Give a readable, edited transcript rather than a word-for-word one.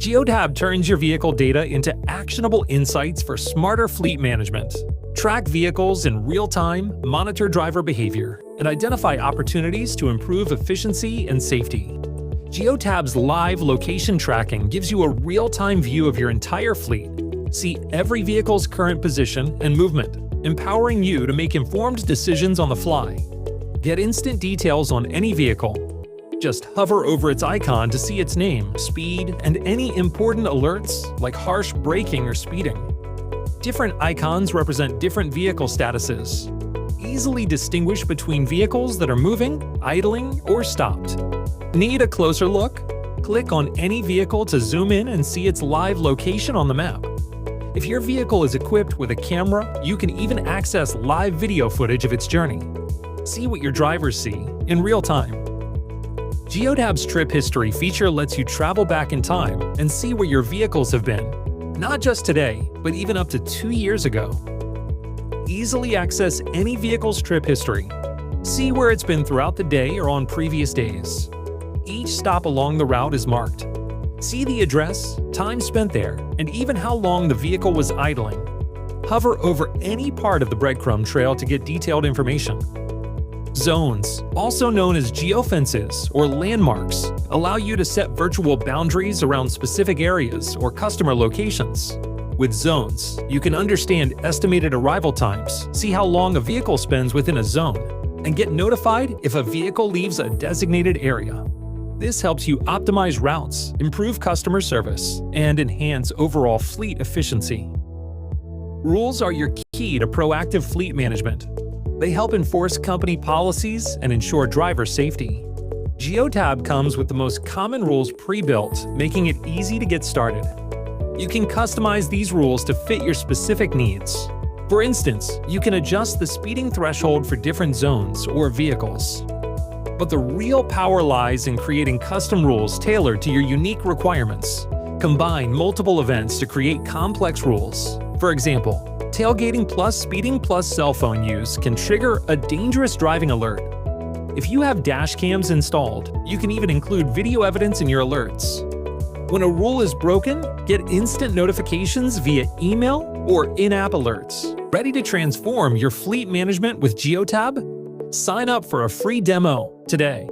Geotab turns your vehicle data into actionable insights for smarter fleet management. Track vehicles in real time, monitor driver behavior, and identify opportunities to improve efficiency and safety. Geotab's live location tracking gives you a real-time view of your entire fleet. See every vehicle's current position and movement, empowering you to make informed decisions on the fly. Get instant details on any vehicle. Just hover over its icon to see its name, speed, and any important alerts like harsh braking or speeding. Different icons represent different vehicle statuses. Easily distinguish between vehicles that are moving, idling, or stopped. Need a closer look? Click on any vehicle to zoom in and see its live location on the map. If your vehicle is equipped with a camera, you can even access live video footage of its journey. See what your drivers see in real time. Geotab's Trip History feature lets you travel back in time and see where your vehicles have been, not just today, but even up to 2 years ago. Easily access any vehicle's trip history. See where it's been throughout the day or on previous days. Each stop along the route is marked. See the address, time spent there, and even how long the vehicle was idling. Hover over any part of the breadcrumb trail to get detailed information. Zones, also known as geofences or landmarks, allow you to set virtual boundaries around specific areas or customer locations. With zones, you can understand estimated arrival times, see how long a vehicle spends within a zone, and get notified if a vehicle leaves a designated area. This helps you optimize routes, improve customer service, and enhance overall fleet efficiency. Rules are your key to proactive fleet management. They help enforce company policies and ensure driver safety. Geotab comes with the most common rules pre-built, making it easy to get started. You can customize these rules to fit your specific needs. For instance, you can adjust the speeding threshold for different zones or vehicles. But the real power lies in creating custom rules tailored to your unique requirements. Combine multiple events to create complex rules. For example, tailgating plus speeding plus cell phone use can trigger a dangerous driving alert. If you have dash cams installed, you can even include video evidence in your alerts. When a rule is broken, get instant notifications via email or in-app alerts. Ready to transform your fleet management with Geotab? Sign up for a free demo today.